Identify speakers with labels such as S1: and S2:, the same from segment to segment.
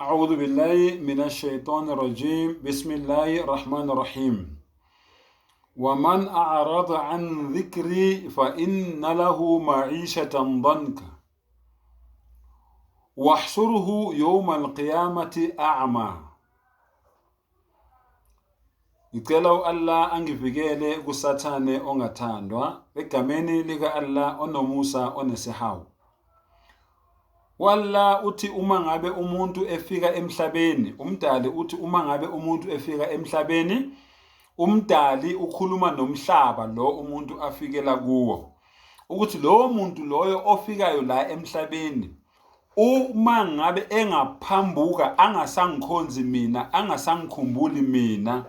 S1: أعوذ بالله من الشيطان الرجيم بسم الله الرحمن الرحيم ومن أعرض عن ذكري فإن له معيشة ضنكا واحشره يوم القيامة أعمى. Ngicela Allah angivikele kusathane ongathandwa egameni lika Allah onomusa onesihawu. Wallah uthi uma ngabe umuntu efika emhlabeni, umdali uthi uma ngabe umuntu efika emhlabeni, umdali ukhuluma nomhlaba lo umuntu afikela kuwo. Ukuthi lo muntu loyo ofikayo la emhlabeni, uma ngabe engaphambuka angasangikhonzi mina, angasangikhumbuli mina,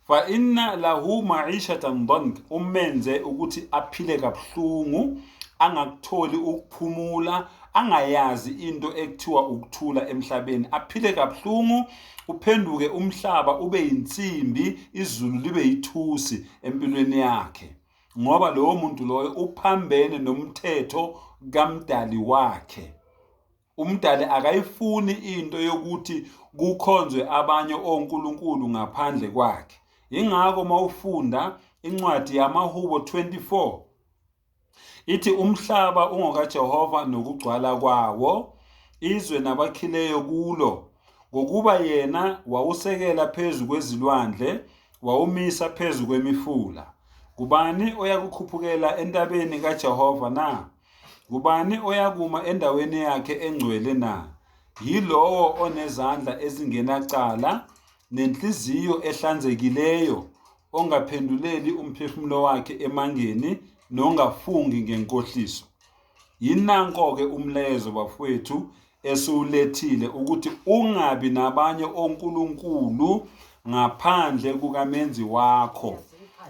S1: fa inna lahu ma'ishatan dank, umenze ukuthi aphile kabuhlungu, angakutholi ukuphumula, angayazi into ekuthiwa ukuthula emhlabeni, aphile kabuhlungu, uphenduke umhlaba ube yinsimbi, izulu libe yithusi empilweni yakhe, ngoba lowo muntu loyo uphambene nomthetho kamdali wakhe. Umdali akayifuni into yokuthi kukhonzwe abanye onkulunkulu ngaphandle kwakhe. Ingakho mawufunda incwadi yamaHubo 24 ithi umhlaba ungokaJehova nokugcwala kwawo, izwe nabakhileyo kulo, ngokuba yena wawusekela phezu kwezilwandle, wawumisa phezu kwemifula. Kubani oyakukhuphukela entabeni kaJehova na? Kubani oyakuma endaweni yakhe engcwele na? Yilowo onezandla ezingenacala, nenhliziyo ehlanzekileyo, ongaphenduleli umphefumulo wakhe emangeni, nongafungi ngenkohliso. Yinanko-ke umlezo bafowethu esiwulethile ukuthi ungabi nabanye onkulunkulu ngaphandle kukamenzi wakho.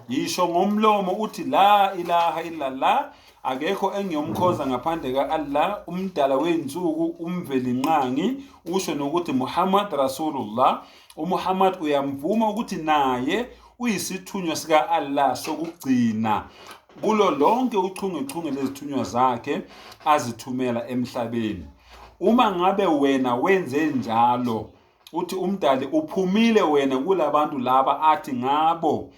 S1: Yisho ngomlomo uthi la ilaha illallah, akekho engiyomkhonza ngaphandle ka-Allah, umdala wey'nsuku, umvelinqangi. Usho nokuthi Muhammad Rasulullah, uMuhammad uyamvuma ukuthi naye uyisithunywa sika-Allah sokugcina kulo lonke uchungechunge lezithunywa zakhe azithumela emhlabeni. Uma ngabe wena wenze njalo, uthi umdali uphumile wena kulabantu laba athi ngabo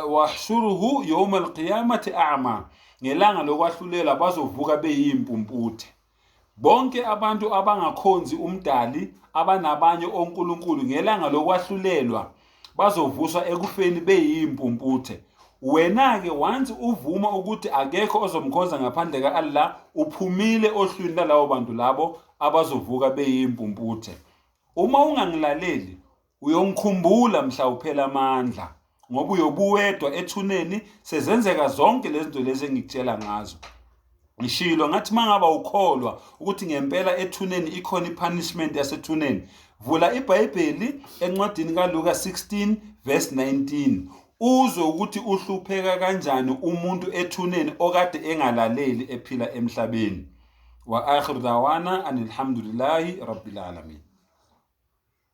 S1: wahshuruhu yawma alqiyamati a'ma, ngelanga lokwahlulela bazovuka beyimpumputhe. Bonke abantu abangakhonzi umdali, abanabanye onkulunkulu, ngelanga lokwahlulelwa bazovuswa ekufeni beyimpumputhe. Wena-ke once uvuma ukuthi akekho ozomkhonza ngaphandle ka-Allah, uphumile ohlwini lalawo bantu labo abazovuka beyimpumputhe. Uma ungangilaleli uyongikhumbula mhla uphela amandla, ngoba uyobuwedwa ethuneni sezenzeka zonke lezi zinto lezi engikutshela ngazo. Ngishilo ngathi mangaba ukholwa ukuthi ngempela ethuneni ikhona ipunishment yasethuneni, vula iBhayibheli encwadini kaLuka 16 verse 19, uzwe ukuthi uhlupheka kanjani umuntu ethuneni okade engalaleli ephila emhlabeni. Wa akhiru dawana anilhamdulillahi rabbil alamin.